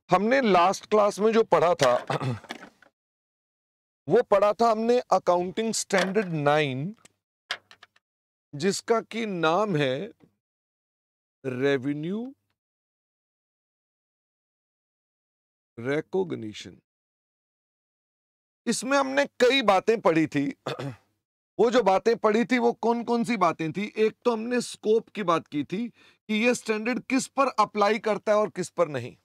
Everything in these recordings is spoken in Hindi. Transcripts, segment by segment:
हमने लास्ट क्लास में जो पढ़ा था वो पढ़ा था हमने अकाउंटिंग स्टैंडर्ड 9, जिसका कि नाम है रेवेन्यू रिकॉग्निशन। इसमें हमने कई बातें पढ़ी थी। वो जो बातें पढ़ी थी वो कौन कौन सी बातें थी? एक तो हमने स्कोप की बात की थी कि ये स्टैंडर्ड किस पर अप्लाई करता है और किस पर नहीं।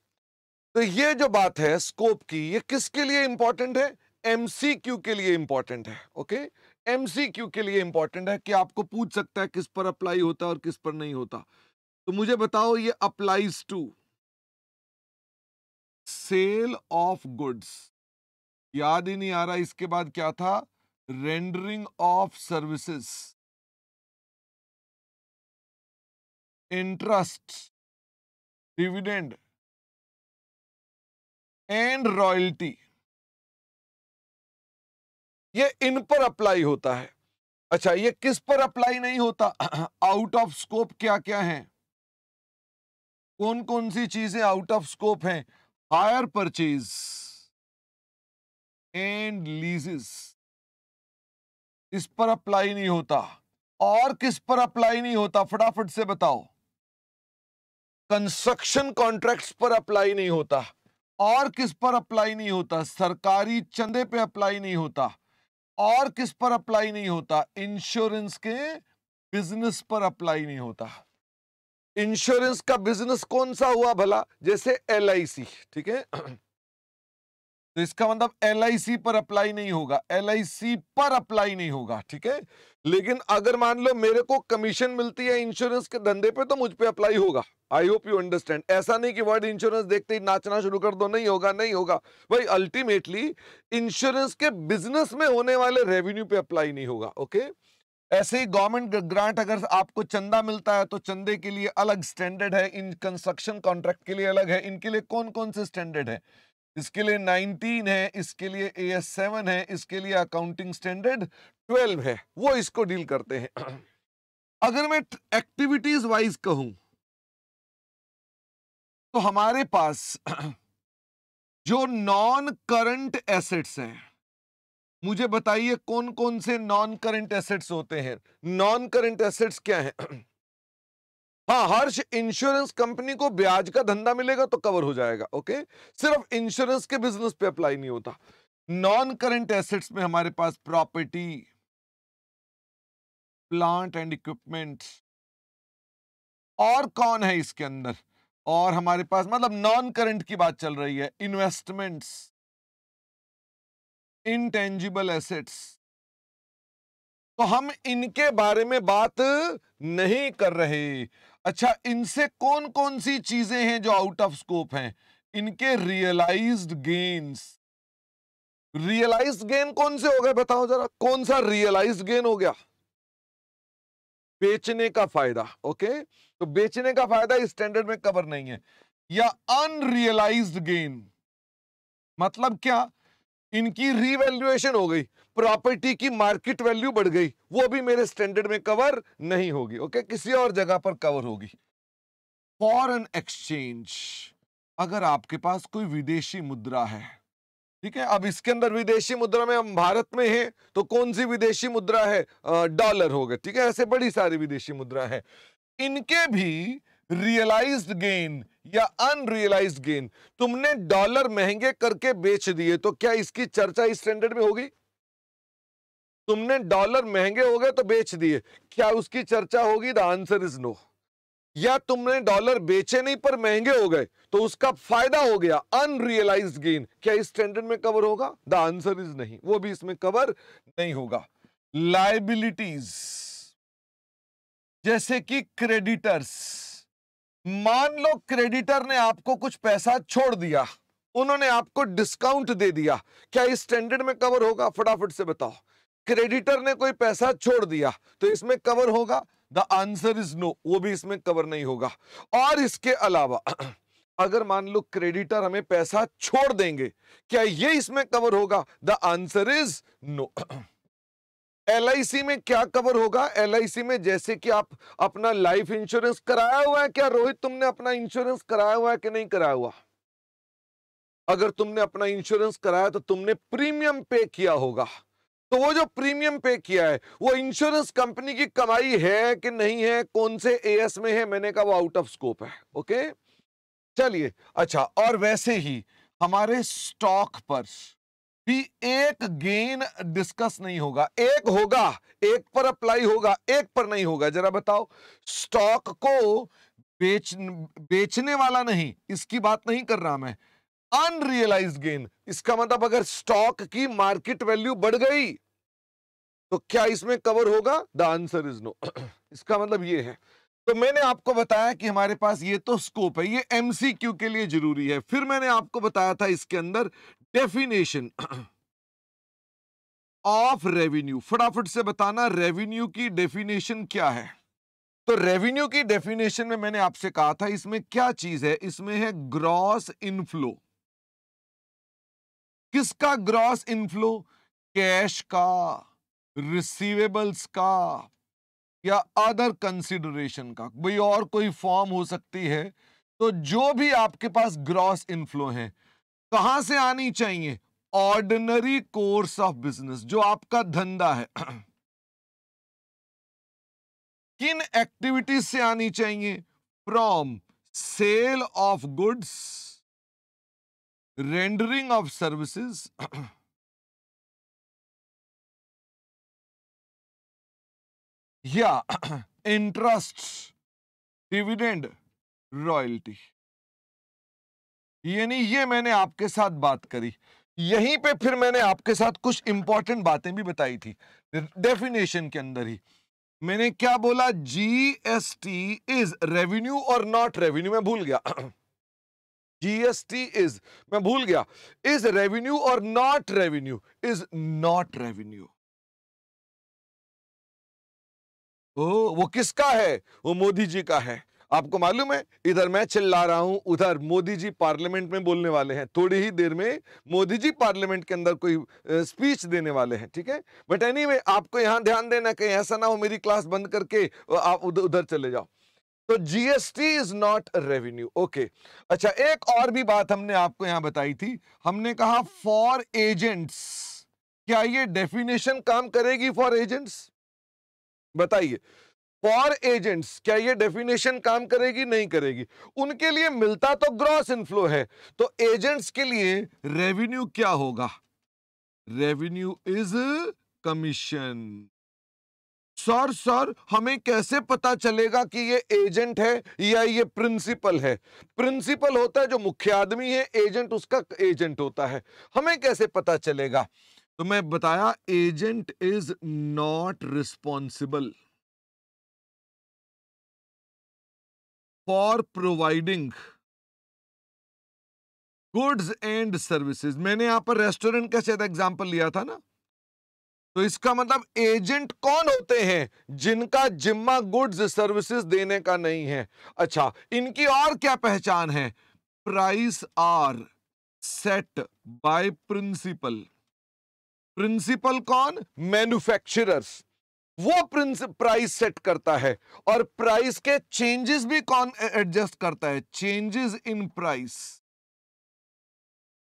तो ये जो बात है स्कोप की, ये किसके लिए इंपॉर्टेंट है? एमसीक्यू के लिए इंपॉर्टेंट है। ओके, एमसीक्यू के लिए इंपॉर्टेंट है कि आपको पूछ सकता है किस पर अप्लाई होता है और किस पर नहीं होता। तो मुझे बताओ, ये applies to sale of goods, याद ही नहीं आ रहा इसके बाद क्या था? Rendering of services, interest, dividend and royalty, ये इन पर अप्लाई होता है। अच्छा, ये किस पर अप्लाई नहीं होता? आउट ऑफ स्कोप क्या क्या है? कौन कौन सी चीजें आउट ऑफ स्कोप हैं? हायर परचेज एंड लीजेस, इस पर अप्लाई नहीं होता। और किस पर अप्लाई नहीं होता? फटाफट से बताओ। कंस्ट्रक्शन कॉन्ट्रैक्ट्स पर अप्लाई नहीं होता। और किस पर अप्लाई नहीं होता? सरकारी चंदे पे अप्लाई नहीं होता। और किस पर अप्लाई नहीं होता? इंश्योरेंस के बिजनेस पर अप्लाई नहीं होता। इंश्योरेंस का बिजनेस कौन सा हुआ भला? जैसे LIC, ठीक है। तो इसका मतलब LIC पर अप्लाई नहीं होगा, LIC पर अप्लाई नहीं होगा, ठीक है। लेकिन अगर मान लो मेरे को कमीशन मिलती है इंश्योरेंस के धंधे पे, तो मुझ पे अप्लाई होगा। I hope you understand. ऐसा नहीं कि वर्ड इंश्योरेंस देखते ही नाचना शुरू कर दो, नहीं होगा, नहीं होगा भाई। अल्टीमेटली इंश्योरेंस के बिजनेस में होने वाले रेवेन्यू पे अप्लाई नहीं होगा। ओके, ऐसे ही गवर्नमेंट ग्रांट, अगर आपको चंदा मिलता है तो चंदे के लिए अलग स्टैंडर्ड है, इन कंस्ट्रक्शन कॉन्ट्रैक्ट के लिए अलग है। इनके लिए कौन कौन से स्टैंडर्ड है? इसके लिए 19 है, इसके लिए AS7 है, इसके लिए अकाउंटिंग स्टैंडर्ड 12 है। वो इसको डील करते हैं। अगर मैं एक्टिविटीज वाइज कहूं तो हमारे पास जो नॉन करंट एसेट्स हैं, मुझे बताइए कौन कौन से नॉन करंट एसेट्स होते हैं? नॉन करंट एसेट्स क्या है? हाँ, हर्ष, इंश्योरेंस कंपनी को ब्याज का धंधा मिलेगा तो कवर हो जाएगा। ओके, सिर्फ इंश्योरेंस के बिजनेस पे अप्लाई नहीं होता। नॉन करंट एसेट्स में हमारे पास प्रॉपर्टी, प्लांट एंड इक्विपमेंट, और कौन है इसके अंदर? और हमारे पास, मतलब नॉन करंट की बात चल रही है, इन्वेस्टमेंट्स, इंटेंजिबल एसेट्स। तो हम इनके बारे में बात नहीं कर रहे। अच्छा, इनसे कौन कौन सी चीजें हैं जो आउट ऑफ स्कोप हैं? इनके रियलाइज्ड गेन्स। रियलाइज्ड गेन कौन से हो गए बताओ जरा? कौन सा रियलाइज्ड गेन हो गया? बेचने का फायदा। ओके, तो बेचने का फायदा इस स्टैंडर्ड में कवर नहीं है। या अनरियलाइज्ड गेन, मतलब क्या? इनकी रीवैल्यूएशन हो गई, प्रॉपर्टी की मार्केट वैल्यू बढ़ गई, वो भी मेरे स्टैंडर्ड में कवर नहीं होगी। ओके, किसी और जगह पर कवर होगी। फॉरेन एक्सचेंज, अगर आपके पास कोई विदेशी मुद्रा है, ठीक है। अब इसके अंदर विदेशी मुद्रा में हम भारत में हैं, तो कौन सी विदेशी मुद्रा है? डॉलर हो गए, ठीक है। ऐसे बड़ी सारी विदेशी मुद्रा है। इनके भी रियलाइज्ड गेन या अनरियलाइज्ड गेन, तुमने डॉलर महंगे करके बेच दिए तो क्या इसकी चर्चा इस स्टैंडर्ड में होगी? तुमने डॉलर महंगे हो गए तो बेच दिए, क्या उसकी चर्चा होगी? The answer is no. या तुमने डॉलर बेचे नहीं पर महंगे हो गए तो उसका फायदा हो गया, अनरियलाइज्ड गेन, क्या इस स्टैंडर्ड में कवर होगा? द आंसर इज नहीं, वो भी इसमें कवर नहीं होगा। लायबिलिटीज, जैसे कि क्रेडिटर्स, मान लो क्रेडिटर ने आपको कुछ पैसा छोड़ दिया, उन्होंने आपको डिस्काउंट दे दिया, क्या इस स्टैंडर्ड में कवर होगा? फटाफट से बताओ। क्रेडिटर ने कोई पैसा छोड़ दिया तो इसमें कवर होगा? द आंसर इज नो, वो भी इसमें कवर नहीं होगा। और इसके अलावा अगर मान लो क्रेडिटर हमें पैसा छोड़ देंगे, क्या ये इसमें कवर होगा? The answer is no. LIC में क्या कवर होगा? LIC में जैसे कि आप अपना लाइफ इंश्योरेंस कराया हुआ है क्या रोहित? तुमने अपना इंश्योरेंस कराया हुआ है कि नहीं कराया हुआ? अगर तुमने अपना इंश्योरेंस कराया तो तुमने प्रीमियम पे किया होगा। तो वो जो प्रीमियम पे किया है वो इंश्योरेंस कंपनी की कमाई है कि नहीं है, कौन से AS में है? मैंने कहा वो आउट ऑफ स्कोप है। ओके, चलिए। अच्छा, और वैसे ही हमारे स्टॉक पर भी एक गेन डिस्कस नहीं होगा। एक होगा, एक पर अप्लाई होगा, एक पर नहीं होगा। जरा बताओ, स्टॉक को बेचने वाला नहीं, इसकी बात नहीं कर रहा मैं। अनरियलाइज्ड गेन, इसका मतलब अगर स्टॉक की मार्केट वैल्यू बढ़ गई तो क्या इसमें कवर होगा? The answer is no. इसका मतलब ये है। तो मैंने आपको बताया कि हमारे पास ये तो स्कोप है, ये MCQ के लिए जरूरी है। फिर मैंने आपको बताया था इसके अंदर डेफिनेशन ऑफ रेवेन्यू। फटाफट से बताना रेवेन्यू की डेफिनेशन क्या है। तो रेवेन्यू की डेफिनेशन में मैंने आपसे कहा था इसमें क्या चीज है? इसमें है ग्रॉस इनफ्लो। किसका ग्रॉस इनफ्लो? कैश का, रिसीवेबल्स का, या अदर कंसिडरेशन का। भाई और कोई फॉर्म हो सकती है। तो जो भी आपके पास ग्रॉस इनफ्लो है कहां से आनी चाहिए? ऑर्डिनरी कोर्स ऑफ बिजनेस, जो आपका धंधा है। किन एक्टिविटीज से आनी चाहिए? From sale of goods, rendering of services, या इंटरेस्ट, डिविडेंड, रॉयल्टी। यानी ये मैंने आपके साथ बात करी। यहीं पे फिर मैंने आपके साथ कुछ इंपॉर्टेंट बातें भी बताई थी डेफिनेशन के अंदर ही। मैंने क्या बोला? GST इज रेवेन्यू और नॉट रेवेन्यू। मैं भूल गया। GST इज, मैं भूल गया, इज रेवेन्यू और not revenue? Is not revenue. ओ, वो किसका है? वो मोदी जी का है। आपको मालूम है, इधर मैं चिल्ला रहा हूं, उधर मोदी जी पार्लियामेंट में बोलने वाले हैं। थोड़ी ही देर में मोदी जी पार्लियामेंट के अंदर कोई स्पीच देने वाले हैं, ठीक है। बट एनीवे, आपको यहां ध्यान देना कहीं ऐसा ना हो मेरी क्लास बंद करके आप उधर चले जाओ। तो GST is not revenue. Okay, अच्छा, एक और भी बात हमने आपको यहां बताई थी। हमने कहा फॉर एजेंट्स। क्या ये डेफिनेशन काम करेगी फॉर एजेंट्स? बताइए, फॉर एजेंट्स क्या ये डेफिनेशन काम करेगी? नहीं करेगी। उनके लिए मिलता तो ग्रॉस इनफ्लो है। तो एजेंट्स के लिए रेवेन्यू क्या होगा? Revenue is commission. सर हमें कैसे पता चलेगा कि ये एजेंट है या ये प्रिंसिपल है? प्रिंसिपल होता है जो मुख्य आदमी है, एजेंट उसका एजेंट होता है। हमें कैसे पता चलेगा? तो मैं बताया, agent is not responsible for providing goods and services. मैंने यहां पर रेस्टोरेंट का शायद एग्जांपल लिया था ना। तो इसका मतलब एजेंट कौन होते हैं? जिनका जिम्मा गुड्स सर्विसेज देने का नहीं है। अच्छा, इनकी और क्या पहचान है? Price are set by principal. Principal कौन? मैन्युफैक्चरर्स। वो प्राइस सेट करता है। और प्राइस के चेंजेस भी कौन एडजस्ट करता है? Changes in price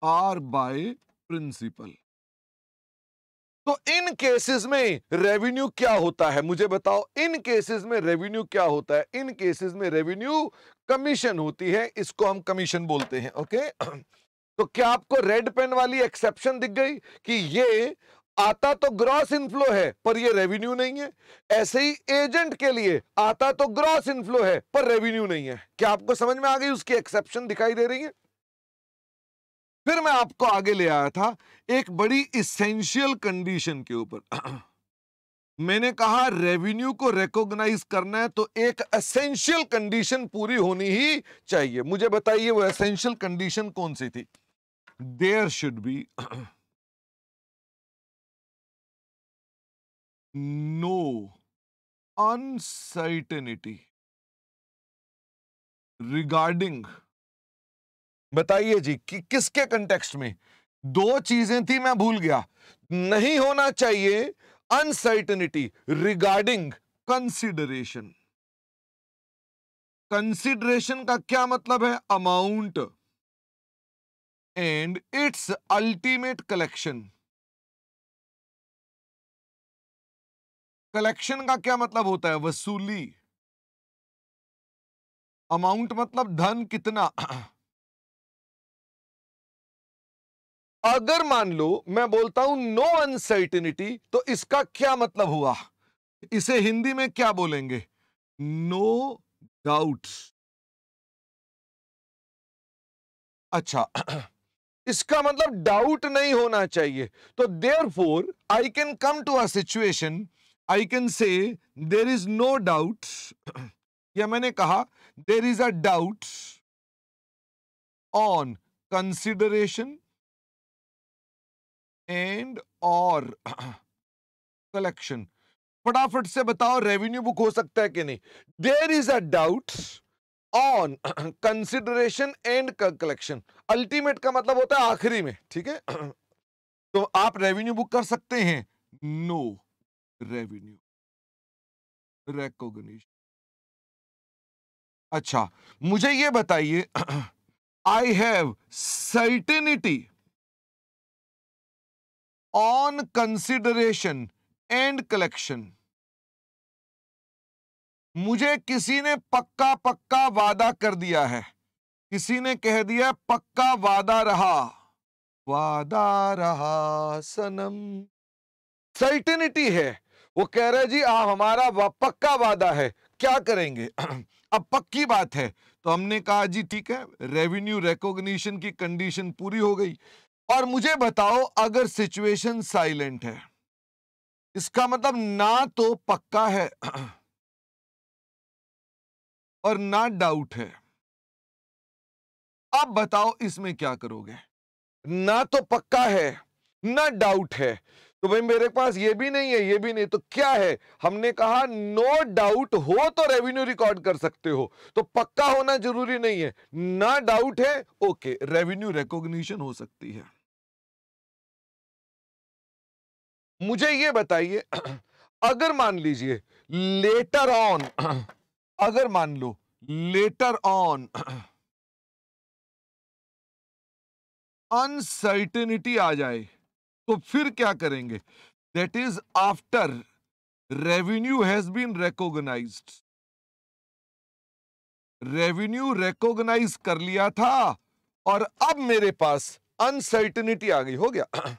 are by principal. तो इन केसेस में रेवेन्यू क्या होता है? मुझे बताओ, इन केसेस में रेवेन्यू क्या होता है? इन केसेस में रेवेन्यू कमीशन होती है। इसको हम कमीशन बोलते हैं। ओके, तो क्या आपको रेड पेन वाली एक्सेप्शन दिख गई कि ये आता तो ग्रॉस इनफ्लो है पर ये रेवेन्यू नहीं है? ऐसे ही एजेंट के लिए आता तो ग्रॉस इनफ्लो है पर रेवेन्यू नहीं है। क्या आपको समझ में आ गई? उसकी एक्सेप्शन दिखाई दे रही है। फिर मैं आपको आगे ले आया था एक बड़ी इसेंशियल कंडीशन के ऊपर। मैंने कहा रेवेन्यू को रिकॉग्नाइज करना है तो एक एसेंशियल कंडीशन पूरी होनी ही चाहिए। मुझे बताइए वो एसेंशियल कंडीशन कौन सी थी? There should be no uncertainty regarding. बताइए जी कि किसके कंटेक्स्ट में? दो चीजें थी, मैं भूल गया। नहीं होना चाहिए अनसर्टेनिटी रिगार्डिंग कंसिडरेशन। कंसिडरेशन का क्या मतलब है? Amount and it's ultimate collection. Collection का क्या मतलब होता है? वसूली। अमाउंट मतलब धन कितना। अगर मान लो मैं बोलता हूं नो अनसर्टेनिटी, तो इसका क्या मतलब हुआ? इसे हिंदी में क्या बोलेंगे? No doubt. अच्छा, इसका मतलब डाउट नहीं होना चाहिए। तो therefore I can come to a situation, I can say there is no doubt, या मैंने कहा there is a doubt on consideration and और कलेक्शन। फटाफट से बताओ, रेवेन्यू बुक हो सकता है कि नहीं? There is a doubt on consideration and collection. Ultimate का मतलब होता है आखिरी में, ठीक है? तो आप रेवेन्यू बुक कर सकते हैं? No revenue recognition. अच्छा, मुझे ये बताइए, I have certainty on consideration and collection. मुझे किसी ने पक्का पक्का वादा कर दिया है, किसी ने कह दिया पक्का वादा रहा, वादा रहा सनम। सर्टेनिटी है, वो कह रहे जी हमारा पक्का वादा है, क्या करेंगे? अब पक्की बात है, तो हमने कहा जी ठीक है, रेवेन्यू रिकॉग्निशन की कंडीशन पूरी हो गई। और मुझे बताओ, अगर सिचुएशन साइलेंट है, इसका मतलब ना तो पक्का है और ना डाउट है। अब बताओ इसमें क्या करोगे? ना तो पक्का है ना डाउट है, तो भाई मेरे पास ये भी नहीं है ये भी नहीं, तो क्या है? हमने कहा नो डाउट हो तो रेवेन्यू रिकॉर्ड कर सकते हो, तो पक्का होना जरूरी नहीं है। ना डाउट है, ओके, रेवेन्यू रिकॉग्निशन हो सकती है। मुझे ये बताइए, अगर मान लीजिए लेटर ऑन, अगर मान लो लेटर ऑन अनसर्टेनिटी आ जाए, तो फिर क्या करेंगे? That is after revenue has been recognised. Revenue recognise कर लिया था और अब मेरे पास अनसर्टेनिटी आ गई, हो गया।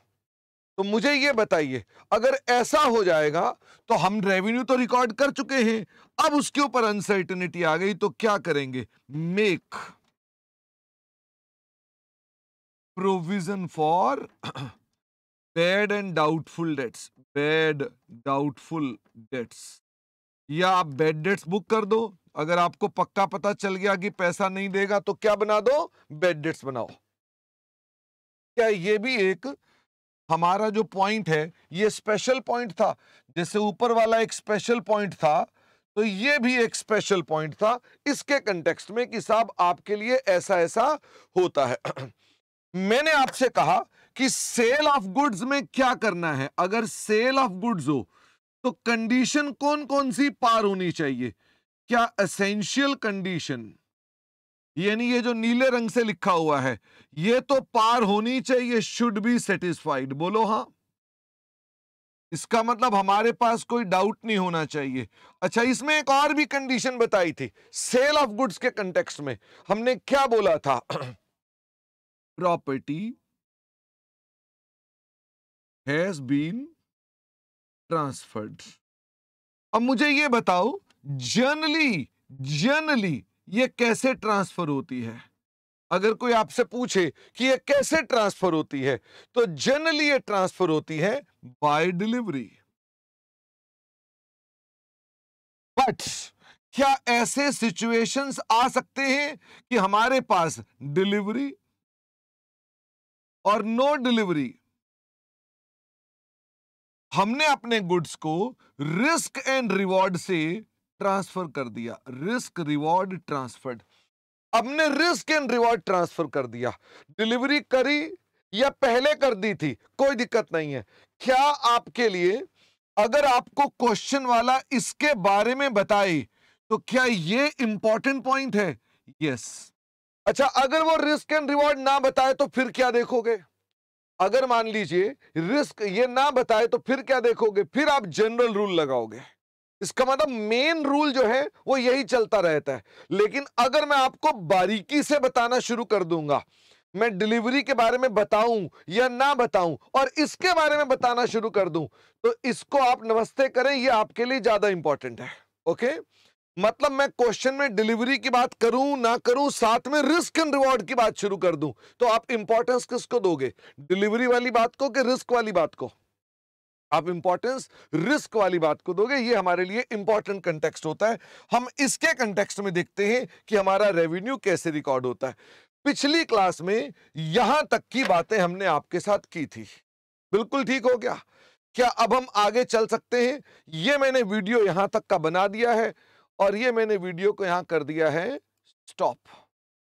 तो मुझे ये बताइए, अगर ऐसा हो जाएगा तो हम रेवेन्यू तो रिकॉर्ड कर चुके हैं, अब उसके ऊपर अनसर्टेनिटी आ गई, तो क्या करेंगे? Make provision for bad and doubtful debts. Bad doubtful debts, या आप बैड डेट्स बुक कर दो। अगर आपको पक्का पता चल गया कि पैसा नहीं देगा, तो क्या बना दो? बैड डेट्स बनाओ। क्या ये भी एक हमारा जो पॉइंट है, ये स्पेशल पॉइंट था? जैसे ऊपर वाला एक स्पेशल पॉइंट था, तो ये भी एक स्पेशल पॉइंट था इसके कंटेक्स्ट में कि साहब आपके लिए ऐसा ऐसा होता है। मैंने आपसे कहा कि सेल ऑफ गुड्स में क्या करना है? अगर सेल ऑफ गुड्स हो तो कंडीशन कौन कौन सी पार होनी चाहिए? क्या एसेंशियल कंडीशन, यानी ये जो नीले रंग से लिखा हुआ है, ये तो पार होनी चाहिए, शुड बी सेटिस्फाइड। बोलो हां। इसका मतलब हमारे पास कोई डाउट नहीं होना चाहिए। अच्छा, इसमें एक और भी कंडीशन बताई थी सेल ऑफ गुड्स के कंटेक्स्ट में। हमने क्या बोला था? Property has been transferred. अब मुझे ये बताओ, जनरली ये कैसे ट्रांसफर होती है? अगर कोई आपसे पूछे कि ये कैसे ट्रांसफर होती है, तो जनरली ये ट्रांसफर होती है बाय डिलीवरी। बट क्या ऐसे सिचुएशंस आ सकते हैं कि हमारे पास डिलीवरी और नो डिलीवरी? हमने अपने गुड्स को रिस्क एंड रिवॉर्ड से ट्रांसफर कर दिया, रिस्क रिवॉर्ड ट्रांसफर्ड। हमने रिस्क एंड रिवॉर्ड ट्रांसफर कर दिया, डिलीवरी करी या पहले कर दी थी, कोई दिक्कत नहीं है। क्या आपके लिए अगर आपको क्वेश्चन वाला इसके बारे में बताए तो क्या ये इंपॉर्टेंट पॉइंट है? यस। अच्छा, अगर वो रिस्क एंड रिवॉर्ड ना बताए तो फिर क्या देखोगे? अगर मान लीजिए रिस्क ये ना बताए तो फिर क्या देखोगे? फिर आप जनरल रूल लगाओगे। इसका मतलब मेन रूल जो है वो यही चलता रहता है। लेकिन अगर मैं आपको बारीकी से बताना शुरू कर दूंगा, मैं डिलीवरी के बारे में बताऊं या ना बताऊं और इसके बारे में बताना शुरू कर दूं, तो इसको आप नमस्ते करें, ये आपके लिए ज्यादा इंपॉर्टेंट है। ओके, मतलब मैं क्वेश्चन में डिलीवरी की बात करूं ना करूं, साथ में रिस्क एंड रिवॉर्ड की बात शुरू कर दूं, तो आप इंपॉर्टेंस किसको दोगे? डिलीवरी वाली बात को कि रिस्क वाली बात को? आप इंपॉर्टेंस रिस्क वाली बात को दोगे। ये हमारे लिए इंपॉर्टेंट कंटेक्स्ट होता है। हम इसके कंटेक्स्ट में देखते हैं कि हमारा रेवेन्यू कैसे रिकॉर्ड होता है। पिछली क्लास में यहां तक की बातें हमने आपके साथ की थी, बिल्कुल ठीक हो गया? क्या अब हम आगे चल सकते हैं? ये मैंने वीडियो यहां तक का बना दिया है और ये मैंने वीडियो को यहां कर दिया है स्टॉप।